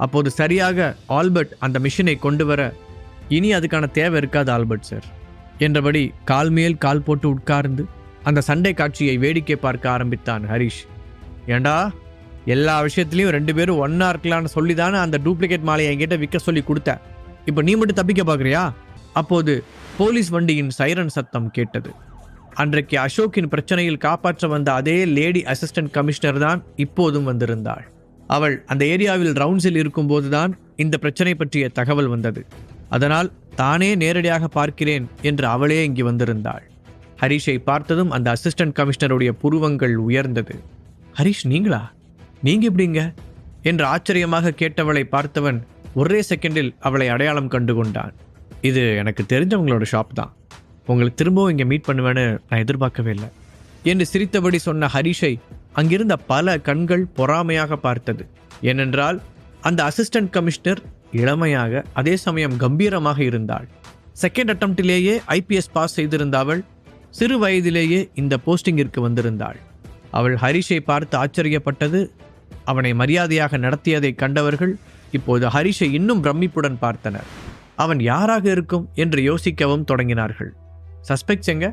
அப்போது சரியாக ஆல்பர்ட் அந்த மிஷினை கொண்டு வர, இனி அதுக்கான தேவை இருக்காது ஆல்பர்ட் சார் என்றபடி கால் மேல் கால் போட்டு உட்கார்ந்து அந்த சண்டை காட்சியை வேடிக்கை பார்க்க ஆரம்பித்தான் ஹரிஷ். ஏண்டா, எல்லா விஷயத்துலையும் 2 பேரும் ஒன்னா இருக்கலான்னு சொல்லி தானே அந்த டூப்ளிகேட் மாலையை என்கிட்ட விற்க சொல்லி கொடுத்த. இப்போ நீ மட்டும் தப்பிக்க பார்க்குறியா? அப்போது போலீஸ் வண்டியின் சைரன் சத்தம் கேட்டது. அன்றைக்கு அசோக்கின் பிரச்சனையில் காப்பாற்ற வந்த அதே லேடி அசிஸ்டன்ட் கமிஷனர் தான் இப்போதும் வந்திருந்தாள். அவள் அந்த ஏரியாவில் ரவுண்ட்ஸில் இருக்கும்போதுதான் இந்த பிரச்சனை பற்றிய தகவல் வந்தது. அதனால் தானே நேரடியாக பார்க்கிறேன் என்று அவளே இங்கு வந்திருந்தாள். ஹரிஷை பார்த்ததும் அந்த அசிஸ்டன்ட் கமிஷனருடைய புருவங்கள் உயர்ந்தது. ஹரிஷ், நீங்களா? நீங்க எப்படிங்க என்று ஆச்சரியமாக கேட்டவளை பார்த்தவன் ஒரே செகண்டில் அவளை அடையாளம் கண்டு கொண்டான். இது எனக்கு தெரிஞ்சவங்களோட ஷாப் தான். உங்களை திரும்பவும் இங்கே மீட் பண்ணுவேன்னு நான் எதிர்பார்க்கவே இல்லை என்று சிரித்தபடி சொன்ன ஹரிஷை அங்கிருந்த பல கண்கள் பொறாமையாக பார்த்தது. ஏனென்றால் அந்த அசிஸ்டன்ட் கமிஷனர் இளமையாக அதே சமயம் கம்பீரமாக இருந்தாள். செகண்ட் அட்டம்ப்டிலேயே IPS பாஸ் செய்திருந்த அவள் சிறு வயதிலேயே இந்த போஸ்டிங்கிற்கு வந்திருந்தாள். அவள் ஹரிஷை பார்த்து ஆச்சரியப்பட்டது. அவனை மரியாதையாக நடத்தியதை கண்டவர்கள் இப்போது ஹரிஷை இன்னும் பிரமிப்புடன் பார்த்தனர். அவன் யாராக இருக்கும் என்று யோசிக்கவும் தொடங்கினார்கள். சஸ்பெக்ட்ஸ் எங்க?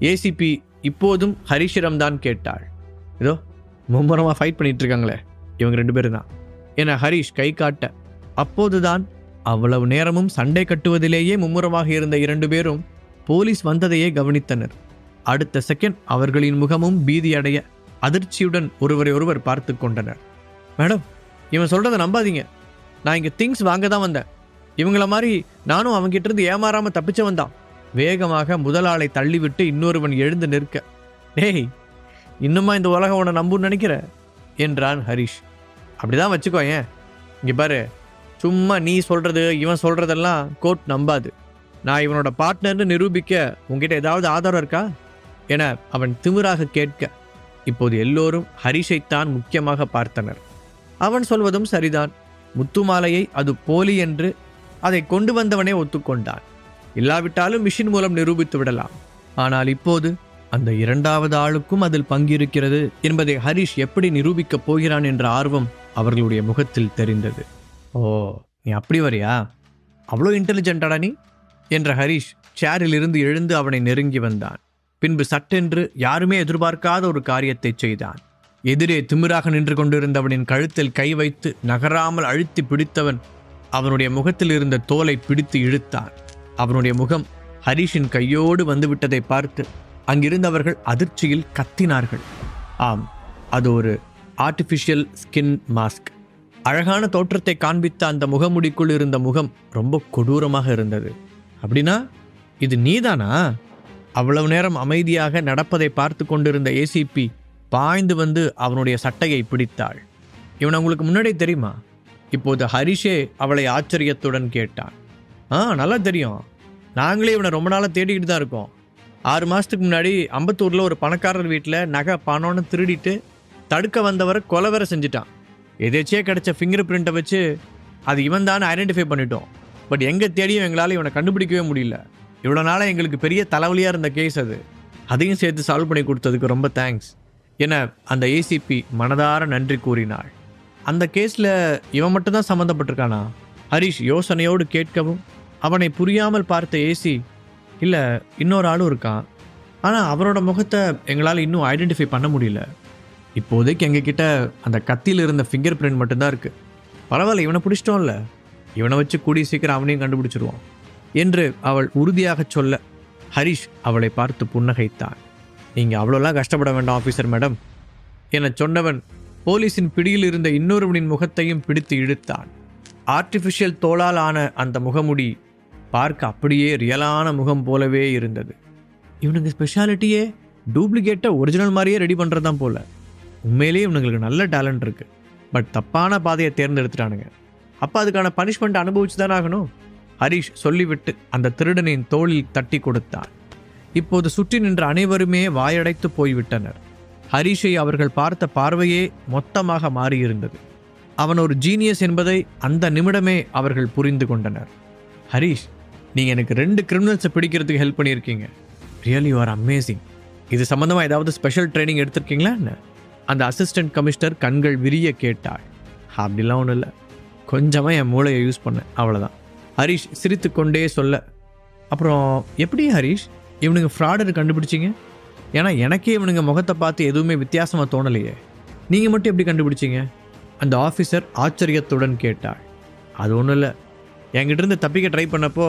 ACP இப்போதும் ஹரிஷிடம்தான் கேட்டாள். இதோ மும்முரமாக ஃபைட் பண்ணிட்டு இருக்காங்களே, இவங்க 2 பேரும் தான் என ஹரிஷ் கை காட்ட, அப்போதுதான் அவ்வளவு நேரமும் சண்டை கட்டுவதிலேயே மும்முரமாக இருந்த 2 பேரும் போலீஸ் வந்ததையே கவனித்தனர். அடுத்த செகண்ட் அவர்களின் முகமும் பீதியடைய அதிர்ச்சியுடன் ஒருவரை ஒருவர் பார்த்து கொண்டனர். மேடம், இவன் சொல்றதை நம்பாதீங்க. நான் இங்கே திங்ஸ் வாங்க தான் வந்தேன். இவங்கள மாதிரி நானும் அவங்கிட்ட இருந்து ஏமாறாமல் தப்பிச்சவன் தான். வேகமாக முதல் ஆளை தள்ளிவிட்டு இன்னொருவன் எழுந்து நிற்க, டேய், இன்னுமா இந்த உலகம் உன்னை நம்புன்னு நினைக்கிற என்றான் ஹரிஷ். அப்படிதான் வச்சுக்கோ. ஏன் இங்கே பாரு, சும்மா நீ சொல்றது இவன் சொல்றதெல்லாம் கோர்ட் நம்பாது. நான் இவனோட பார்ட்னர்னு நிரூபிக்க உங்ககிட்ட ஏதாவது ஆதாரம் இருக்கா என அவன் திமிராக கேட்க, இப்போது எல்லோரும் ஹரிஷைத்தான் முக்கியமாக பார்த்தனர். அவன் சொல்வதும் சரிதான். முத்துமாலையை அது போலி என்று அதை கொண்டு வந்தவனே ஒத்துக்கொண்டான். இல்லாவிட்டாலும் மிஷின் மூலம் நிரூபித்து விடலாம். ஆனால் இப்போது அந்த 2வது ஆளுக்கும் அதில் பங்கிருக்கிறது என்பதை ஹரிஷ் எப்படி நிரூபிக்கப் போகிறான் என்ற ஆர்வம் அவர்களுடைய முகத்தில் தெரிந்தது. ஓ, நீ அப்படி வரியா? அவ்வளோ இன்டெலிஜென்டாடா நீ என்ற ஹரிஷ் சேரில் இருந்து எழுந்து அவனை நெருங்கி வந்தான். பின்பு சட்டென்று யாருமே எதிர்பார்க்காத ஒரு காரியத்தை செய்தான். எதிரே திமிராக நின்று கொண்டிருந்தவனின் கழுத்தில் கை வைத்து நகராமல் அழுத்தி பிடித்தவன் அவனுடைய முகத்தில் இருந்த தோலை பிடித்து இழுத்தான். அவனுடைய முகம் ஹரிஷின் கையோடு வந்துவிட்டதை பார்த்து அங்கிருந்தவர்கள் அதிர்ச்சியில் கத்தினார்கள். ஆம், அது ஒரு ஆர்டிஃபிஷியல் ஸ்கின் மாஸ்க். அழகான தோற்றத்தை காண்பித்த அந்த முகமுடிக்குள் இருந்த முகம் ரொம்ப கொடூரமாக இருந்தது. அப்படின்னா இது நீதானா? அவ்வளவு நேரம் அமைதியாக நடப்பதை பார்த்து கொண்டிருந்த ACP பாய்ந்து வந்து அவனுடைய சட்டையை பிடித்தாள். இவன் உங்களுக்கு முன்னாடியே தெரியுமா? இப்போது ஹரிஷே அவளை ஆச்சரியத்துடன் கேட்டான். நல்லா தெரியும். நாங்களே இவனை ரொம்ப நாளாக தேடிக்கிட்டு தான் இருக்கோம். 6 மாதத்துக்கு முன்னாடி அம்பத்தூரில் ஒரு பணக்காரர் வீட்டில் நகை பணம்னு திருடிட்டு தடுக்க வந்தவரை கொலை வேற செஞ்சுட்டான். எதேச்சியே கிடைச்ச ஃபிங்கர் பிரிண்ட்டை வச்சு அது இவன் தான் ஐடென்டிஃபை பண்ணிட்டோம். பட் எங்கே தேடியும் எங்களால் இவனை கண்டுபிடிக்கவே முடியல. இவ்வளோ நாளாக எங்களுக்கு பெரிய தலைவலியாக இருந்த கேஸ் அது. அதையும் சேர்த்து சால்வ் பண்ணி கொடுத்ததுக்கு ரொம்ப தேங்க்ஸ் என அந்த ACP மனதார நன்றி கூறினாள். அந்த கேஸில் இவன் மட்டும்தான் சம்மந்தப்பட்டிருக்கானா? ஹரிஷ் யோசனையோடு கேட்கவும் அவனை புரியாமல் பார்த்த AC, இல்லை, இன்னொரு ஆளும் இருக்கான். ஆனால் அவரோட முகத்தை எங்களால் இன்னும் ஐடென்டிஃபை பண்ண முடியல. இப்போதைக்கு எங்ககிட்ட அந்த கத்தியில் இருந்த ஃபிங்கர் பிரிண்ட் மட்டும்தான் இருக்குது. பரவாயில்ல, இவனை பிடிச்சிட்டோம்ல, இவனை வச்சு கூடிய சீக்கிரம் அவனையும் கண்டுபிடிச்சிருவான் என்று அவள் உறுதியாக சொல்ல ஹரிஷ் அவளை பார்த்து புன்னகைத்தான். நீங்கள் அவ்வளோலாம் கஷ்டப்பட வேண்டாம் ஆஃபீஸர் மேடம் என சொன்னவன் போலீஸின் பிடியில் இருந்த இன்னொருவனின் முகத்தையும் பிடித்து இழுத்தான். ஆர்டிஃபிஷியல் தோளால் ஆன அந்த முகமுடி பார்க்க அப்படியே ரியலான முகம் போலவே இருந்தது. இவனுக்கு ஸ்பெஷாலிட்டியே டூப்ளிகேட்டை ஒரிஜினல் மாதிரியே ரெடி பண்ணுறது தான் போல. உண்மையிலேயே இவனுங்களுக்கு நல்ல டேலண்ட் இருக்குது. பட் தப்பான பாதையை தேர்ந்தெடுத்துட்டானுங்க. அப்போ அதுக்கான பனிஷ்மெண்ட் அனுபவிச்சு தானே ஆகணும். ஹரிஷ் சொல்லிவிட்டு அந்த திருடனின் தோளில் தட்டி கொடுத்தான். இப்போது சுற்றி நின்ற அனைவருமே வாயடைத்து போய்விட்டனர். ஹரிஷை அவர்கள் பார்த்த பார்வையே மொத்தமாக மாறியிருந்தது. அவன் ஒரு ஜீனியஸ் என்பதை அந்த நிமிடமே அவர்கள் புரிந்து கொண்டனர். ஹரிஷ், நீங்கள் எனக்கு 2 கிரிமினல்ஸை பிடிக்கிறதுக்கு ஹெல்ப் பண்ணியிருக்கீங்க. Really you are amazing. இது சம்மந்தமாக ஏதாவது ஸ்பெஷல் ட்ரைனிங் எடுத்திருக்கீங்களா என்ன? அந்த அசிஸ்டன்ட் கமிஷனர் கண்கள் விரிய கேட்டாள். அப்படிலாம் ஒன்றும் இல்லை. கொஞ்சமாக என் மூளையை யூஸ் பண்ணேன், அவ்வளோதான். ஹரிஷ் சிரித்து கொண்டே சொல்ல, அப்புறம் எப்படி ஹரிஷ் இவனுங்க ஃப்ராடர் கண்டுபிடிச்சிங்க? ஏன்னா எனக்கே இவனுங்க முகத்தை பார்த்து எதுவுமே வித்தியாசமாக தோணலையே, நீங்கள் மட்டும் எப்படி கண்டுபிடிச்சிங்க? அந்த ஆஃபீஸர் ஆச்சரியத்துடன் கேட்டாள். அது ஒன்றும் இல்லை, என்கிட்டருந்து தப்பிக்க ட்ரை பண்ணப்போ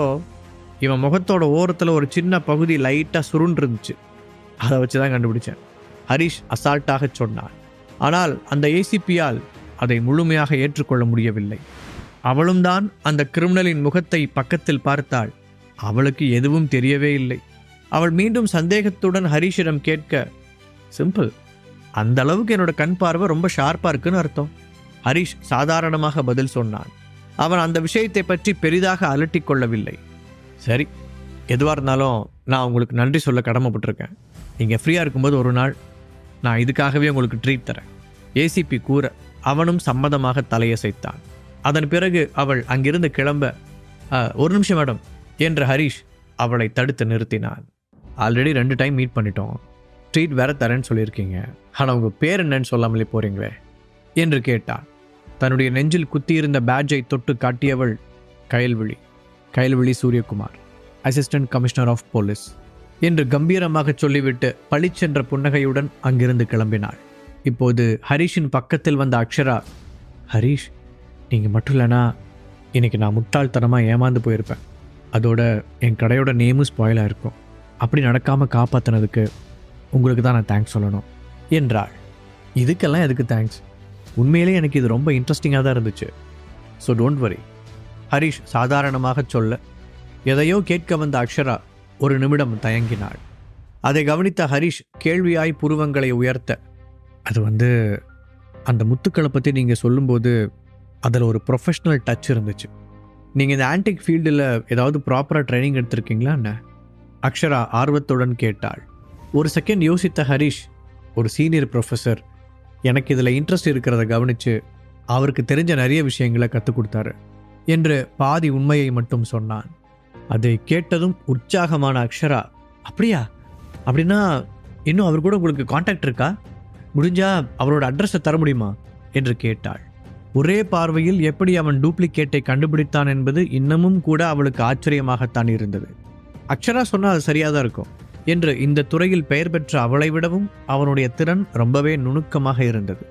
இவன் முகத்தோட ஓரத்தில் ஒரு சின்ன பகுதி லைட்டாக சுருண்டு இருந்துச்சு, அதை வச்சு தான் கண்டுபிடிச்சேன், ஹரிஷ் அசால்ட்டாக சொன்னான். ஆனால் அந்த ஏசிபியால் அதை முழுமையாக ஏற்றுக்கொள்ள முடியவில்லை. அவளும் தான் அந்த கிரிமினலின் முகத்தை பக்கத்தில் பார்த்தாள். அவளுக்கு எதுவும் தெரியவே இல்லை. அவள் மீண்டும் சந்தேகத்துடன் ஹரிஷிடம் கேட்க, சிம்பிள், அந்த அளவுக்கு என்னோட கண் பார்வை ரொம்ப ஷார்ப்பாக இருக்குன்னு அர்த்தம். ஹரிஷ் சாதாரணமாக பதில் சொன்னான். அவன் அந்த விஷயத்தை பற்றி பெரிதாக அலட்டிக் கொள்ளவில்லை. சரி, எதுவாக இருந்தாலும் நான் உங்களுக்கு நன்றி சொல்ல கடமைப்பட்டிருக்கேன். நீங்கள் ஃப்ரீயாக இருக்கும்போது ஒரு நாள் நான் இதுக்காகவே உங்களுக்கு ட்ரீட் தரேன். ஏசிபி கூற அவனும் சம்மதமாக தலையசைத்தான். அதன் பிறகு அவள் அங்கிருந்து கிளம்ப, ஒரு நிமிஷம் மேடம் என்ற ஹரிஷ் அவளை தடுத்து நிறுத்தினான். ஆல்ரெடி 2 டைம் மீட் பண்ணிட்டோம், ட்ரீட் வேற தரேன்னு சொல்லியிருக்கீங்க, ஆனால் உங்கள் பேர் என்னன்னு சொல்லாமலே போகிறீங்களே என்று கேட்டான். தன்னுடைய நெஞ்சில் குத்தியிருந்த பேட்ஜை தொட்டு காட்டியவள் Kayalvizhi Suryakumar, assistant commissioner of police என்று கம்பீரமாக சொல்லிவிட்டு பளிச்சென்ற புன்னகையுடன் அங்கிருந்து கிளம்பினாள். இப்போது ஹரிஷின் பக்கத்தில் வந்த அக்ஷரா, ஹரிஷ், நீங்கள் மட்டும் இல்லைனா இன்னைக்கு நான் முட்டாள்தனமாக ஏமாந்து போயிருப்பேன், அதோட என் கடையோட நேமும் ஸ்பாயிலாக இருக்கும். அப்படி நடக்காமல் காப்பாற்றினதுக்கு உங்களுக்கு தான் நான் தேங்க்ஸ் சொல்லணும் என்றாள். இதுக்கெல்லாம் எதுக்கு தேங்க்ஸ்? உண்மையிலே எனக்கு இது ரொம்ப இன்ட்ரெஸ்டிங்காக தான் இருந்துச்சு, ஸோ டோன்ட் வரி, ஹரிஷ் சாதாரணமாக சொல்ல, எதையோ கேட்க வந்த அக்ஷரா ஒரு நிமிடம் தயங்கினாள். அதை கவனித்த ஹரிஷ் கேள்வியாய் புருவங்களை உயர்த்த, அது அந்த முத்துக்களை பற்றி நீங்கள் சொல்லும்போது அதில் ஒரு ப்ரொஃபஷ்னல் டச் இருந்துச்சு. நீங்கள் இந்த ஆன்டிக் ஃபீல்டில் ஏதாவது ப்ராப்பராக ட்ரைனிங் எடுத்திருக்கீங்களா என்ன? அக்ஷரா ஆர்வத்துடன் கேட்டாள். ஒரு செகண்ட் யோசித்த ஹரிஷ், ஒரு சீனியர் ப்ரொஃபஸர் எனக்கு இதில் இன்ட்ரெஸ்ட் இருக்கிறத கவனித்து அவருக்கு தெரிஞ்ச நிறைய விஷயங்களை கற்றுக் கொடுத்தாரு என்று பாதி உண்மையை மட்டும் சொன்னான். அதை கேட்டதும் உற்சாகமான அக்ஷரா, அப்படியா? அப்படின்னா இன்னும் அவர் கூட உங்களுக்கு காண்டாக்ட் இருக்கா? முடிஞ்சா அவரோட அட்ரஸை தர முடியுமா என்று கேட்டாள். ஒரே பார்வையில் எப்படி அவன் டூப்ளிகேட்டை கண்டுபிடித்தான் என்பது இன்னமும் கூட அவளுக்கு ஆச்சரியமாகத்தான் இருந்தது. அக்ஷரா சொன்னால் அது சரியாக தான் இருக்கும் என்று இந்த துறையில் பெயர் பெற்ற அவளை விடவும் அவனுடைய திறன் ரொம்பவே நுணுக்கமாக இருந்தது.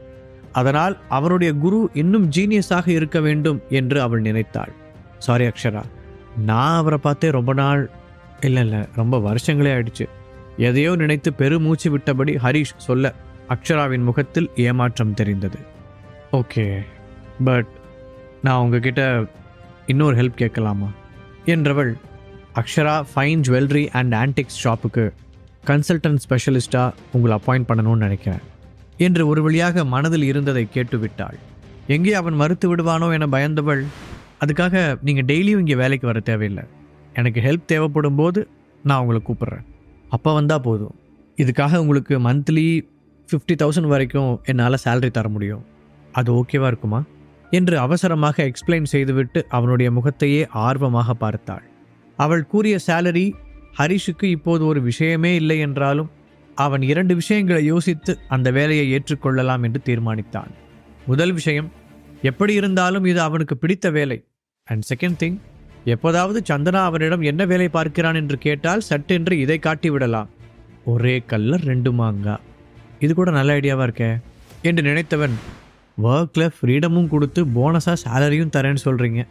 அதனால் அவனுடைய குரு இன்னும் ஜீனியஸாக இருக்க வேண்டும் என்று அவள் நினைத்தாள். சாரி அக்ஷரா, நான் அவரை பார்த்தே ரொம்ப நாள் இல்லை ரொம்ப வருஷங்களே ஆயிடுச்சு. எதையோ நினைத்து பெருமூச்சு விட்டபடி ஹரிஷ் சொல்ல அக்ஷராவின் முகத்தில் ஏமாற்றம் தெரிந்தது. ஓகே, பட் நான் உங்ககிட்ட இன்னொரு ஹெல்ப் கேட்கலாமா என்றவள், Akshara fine jewellery and antics ஷாப்புக்கு கன்சல்டன்ட் ஸ்பெஷலிஸ்டாக உங்களை அப்பாயிண்ட் பண்ணணும்னு நினைக்கிறேன் என்று ஒரு வழியாக மனதில் இருந்ததை கேட்டுவிட்டாள். எங்கே அவன் மறுத்து விடுவானோ என பயந்தவள், அதுக்காக நீங்கள் டெய்லியும் இங்கே வேலைக்கு வர தேவையில்லை, எனக்கு ஹெல்ப் தேவைப்படும் போது நான் உங்களை கூப்பிட்றேன், அப்போ வந்தால் போதும். இதுக்காக உங்களுக்கு மந்த்லி 50,000 வரைக்கும் என்னால் சேலரி தர முடியும், அது ஓகேவா இருக்குமா என்று அவசரமாக எக்ஸ்பிளைன் செய்துவிட்டு அவனுடைய முகத்தையே ஆர்வமாக பார்த்தாள். அவள் கூறிய சேலரி ஹரிஷுக்கு இப்போது ஒரு விஷயமே இல்லை என்றாலும் அவன் 2 விஷயங்களை யோசித்து அந்த வேலையை ஏற்றுக்கொள்ளலாம் என்று தீர்மானித்தான். முதல் விஷயம், எப்படி இருந்தாலும் இது அவனுக்கு பிடித்த வேலை. அண்ட் செகண்ட் திங், எப்போதாவது சந்தனா அவனிடம் என்ன வேலை பார்க்கிறான் என்று கேட்டால் சட்டென்று இதை காட்டிவிடலாம். ஒரே கல்லில் 2 மாங்கா, இது கூட நல்ல ஐடியாவாக இருக்கே என்று நினைத்தவன், ஒர்க்கில் ஃப்ரீடமும் கொடுத்து போனஸாக சேலரியும் தரேன்னு சொல்கிறீங்க,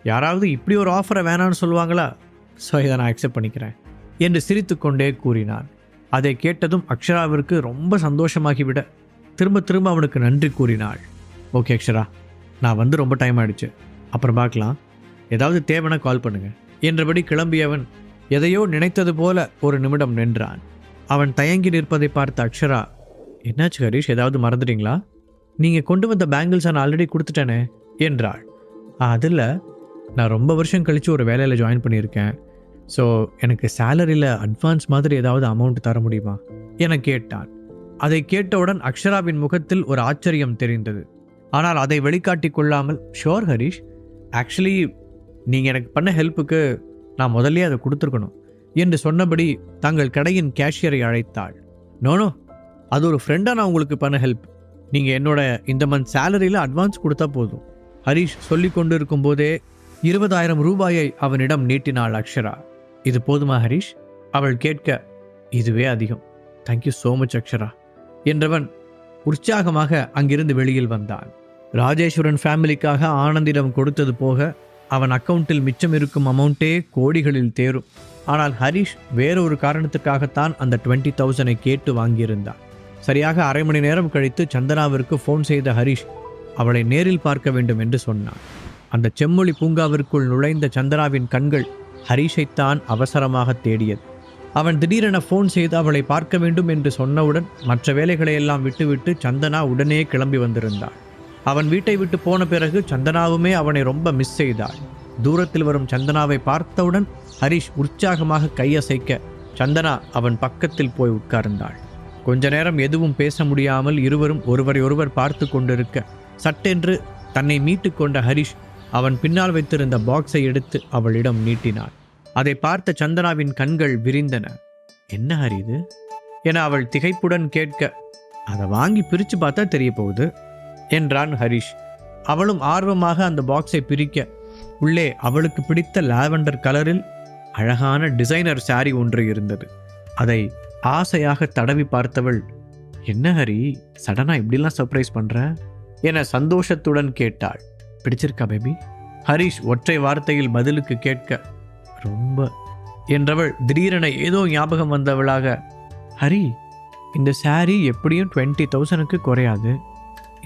யாராவது இப்படி ஒரு ஆஃபரை வேணான்னு சொல்லுவாங்களா? ஸோ இதை நான் அக்செப்ட் பண்ணிக்கிறேன் என்று சிரித்து கொண்டே கூறினான். அதை கேட்டதும் அக்ஷராவிற்கு ரொம்ப சந்தோஷமாகிவிட திரும்ப அவனுக்கு நன்றி கூறினாள். ஓகே அக்ஷரா, நான் ரொம்ப டைம் ஆகிடுச்சு, அப்புறம் பார்க்கலாம், ஏதாவது தேவைன்னா கால் பண்ணுங்கள் என்றபடி கிளம்பியவன் எதையோ நினைத்தது போல ஒரு நிமிடம் நின்றான். அவன் தயங்கி நிற்பதை பார்த்த அக்ஷரா, என்னாச்சு ஹரிஷ், ஏதாவது மறந்துட்டீங்களா? நீங்கள் கொண்டு வந்த பேங்கிள்ஸை நான் ஆல்ரெடி கொடுத்துட்டேனே என்றாள். அதில் நான் ரொம்ப வருஷம் கழித்து ஒரு வேலையில் ஜாயின் பண்ணியிருக்கேன், ஸோ எனக்கு சேலரியில் அட்வான்ஸ் மாதிரி ஏதாவது அமௌண்ட் தர முடியுமா என கேட்டான். அதை கேட்டவுடன் அக்ஷராவின் முகத்தில் ஒரு ஆச்சரியம் தெரிந்தது. ஆனால் அதை வெளிக்காட்டி கொள்ளாமல், ஷோர் ஹரிஷ், ஆக்சுவலி நீங்கள் எனக்கு பண்ண ஹெல்ப்புக்கு நான் முதல்ல அதை கொடுத்துருக்கணும் என்று சொன்னபடி தங்கள் கடையின் கேஷியரை அழைத்தாள். நோனோ, அது ஒரு ஃப்ரெண்டாக நான் உங்களுக்கு பண்ண ஹெல்ப், நீங்கள் என்னோட இந்த மந்த் சேலரியில் அட்வான்ஸ் கொடுத்தா போதும், ஹரிஷ் சொல்லிக் கொண்டிருக்கும் போதே 20,000 ரூபாயை அவனிடம் நீட்டினாள் அக்ஷரா. இது போதுமா ஹரிஷ்? அவள் கேட்க, இதுவே அதிகம், தேங்க்யூ சோ மச் அக்ஷரா என்றவன் உற்சாகமாக அங்கிருந்து வெளியில் வந்தான். ராஜேஸ்வரன் ஃபேமிலிக்காக ஆனந்திடம் கொடுத்தது போக அவன் அக்கவுண்டில் மிச்சம் இருக்கும் அமௌண்ட்டே கோடிகளில் தேரும். ஆனால் ஹரிஷ் வேறொரு காரணத்துக்காகத்தான் அந்த 20,000 கேட்டு வாங்கியிருந்தான். சரியாக அரை மணி நேரம் கழித்து சந்தனாவிற்கு ஃபோன் செய்த ஹரிஷ் அவளை நேரில் பார்க்க வேண்டும் என்று சொன்னான். அந்த செம்மொழி பூங்காவிற்குள் நுழைந்த சந்தனாவின் கண்கள் ஹரிஷைத்தான் அவசரமாக தேடியது. அவன் திடீரென ஃபோன் செய்து அவளை பார்க்க வேண்டும் என்று சொன்னவுடன் மற்ற வேலைகளையெல்லாம் விட்டுவிட்டு சந்தனா உடனே கிளம்பி வந்திருந்தாள். அவன் வீட்டை விட்டு போன பிறகு சந்தனாவுமே அவனை ரொம்ப மிஸ் செய்தாள். தூரத்தில் வரும் சந்தனாவை பார்த்தவுடன் ஹரிஷ் உற்சாகமாக கையசைக்க சந்தனா அவன் பக்கத்தில் போய் உட்கார்ந்தாள். கொஞ்ச நேரம் எதுவும் பேச முடியாமல் இருவரும் ஒருவரை ஒருவர் பார்த்து கொண்டிருக்க சட்டென்று தன்னை மீட்டு கொண்ட ஹரிஷ் அவன் பின்னால் வைத்திருந்த பாக்ஸை எடுத்து அவளிடம் நீட்டினான். அதை பார்த்த சந்தனாவின் கண்கள் விரிந்தன. என்ன ஹரி இது என அவள் திகைப்புடன் கேட்க, அதை வாங்கி பிரித்து பார்த்தா தெரிய போகுது என்றான் ஹரிஷ். அவளும் ஆர்வமாக அந்த பாக்ஸை பிரிக்க உள்ளே அவளுக்கு பிடித்த லாவெண்டர் கலரில் அழகான டிசைனர் சாரி ஒன்று இருந்தது. அதை ஆசையாக தடவி பார்த்தவள், என்ன ஹரி சடனா இப்படிலாம் சர்ப்ரைஸ் பண்ற என சந்தோஷத்துடன் கேட்டாள். பிடிச்சிருக்கா பேபி? ஹரிஷ் ஒற்றை வார்த்தையில் பதிலுக்கு கேட்க, ரொம்ப என்றவள் திடீரென ஏதோ ஞாபகம் வந்தவளாக, ஹரி இந்த சாரி எப்படியும் 20,000க்கு குறையாது,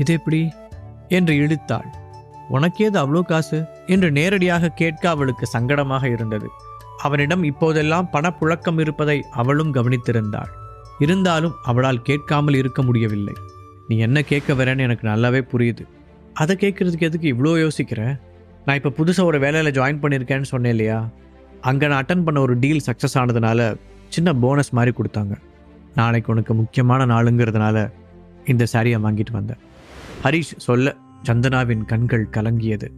இது எப்படி என்று இழுத்தாள். உனக்கேது அவ்வளோ காசு என்று நேரடியாக கேட்க அவளுக்கு சங்கடமாக இருந்தது. அவனிடம் இப்போதெல்லாம் பணப்புழக்கம் இருப்பதை அவளும் கவனித்திருந்தாள். இருந்தாலும் அவளால் கேட்காமல் இருக்க முடியவில்லை. நீ என்ன கேட்க வரேன்னு எனக்கு நல்லாவே புரியுது. அதை கேட்குறதுக்கு எதுக்கு இவ்வளோ யோசிக்கிற? நான் இப்போ புதுசாக ஒரு வேலையில் ஜாயின் பண்ணியிருக்கேன்னு சொன்னேன் இல்லையா, அங்கே நான் அட்டன் பண்ண ஒரு டீல் சக்ஸஸ் ஆனதுனால சின்ன போனஸ் மாதிரி கொடுத்தாங்க. நாளைக்கு உனக்கு முக்கியமான நாளுங்கிறதுனால இந்த சாரியை வாங்கிட்டு வந்தேன். ஹரிஷ் சொல்ல சந்தனாவின் கண்கள் கலங்கியது.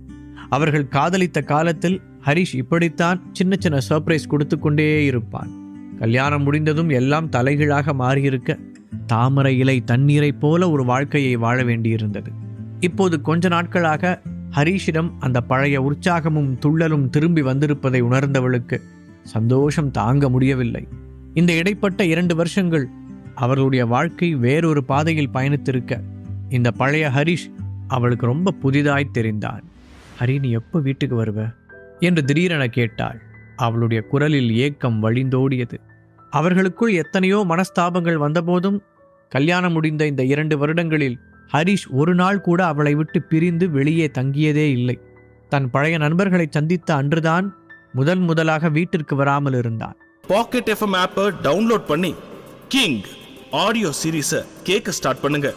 அவர்கள் காதலித்த காலத்தில் ஹரிஷ் இப்படித்தான் சின்ன சின்ன சர்ப்ரைஸ் கொடுத்து கொண்டே இருப்பான். கல்யாணம் முடிந்ததும் எல்லாம் தலைகீழாக மாறியிருக்க தாமரை இலை தண்ணீரை போல ஒரு வாழ்க்கையை வாழ வேண்டியிருந்தது. இப்போது கொஞ்ச நாட்களாக ஹரிஷிடம் அந்த பழைய உற்சாகமும் துள்ளலும் திரும்பி வந்திருப்பதை உணர்ந்தவளுக்கு சந்தோஷம் தாங்க முடியவில்லை. இந்த இடைப்பட்ட 2 வருஷங்கள் அவர்களுடைய வாழ்க்கை வேறொரு பாதையில் பயணித்திருக்க இந்த பழைய ஹரிஷ் அவளுக்கு ரொம்ப புதிதாய் தெரிந்தான். ஹரி நீ எப்போ வீட்டுக்கு வருவ என்று திடீரென கேட்டாள். அவளுடைய குரலில் ஏக்கம் வழிந்தோடியது. அவர்களுக்குள் எத்தனையோ மனஸ்தாபங்கள் வந்தபோதும் கல்யாணம் முடிந்த இந்த 2 வருடங்களில் ஹரிஷ் ஒரு நாள் கூட அவளை விட்டு பிரிந்து வெளியே தங்கியதே இல்லை. தன் பழைய நண்பர்களை சந்தித்த அன்றுதான் முதலாக வீட்டிற்கு வராமல் இருந்தான். பாக்கெட் எஃப்எம் ஆப்பை டவுன்லோட் பண்ணி கிங் ஆடியோ சீரீஸை கேட்க ஸ்டார்ட் பண்ணுங்க.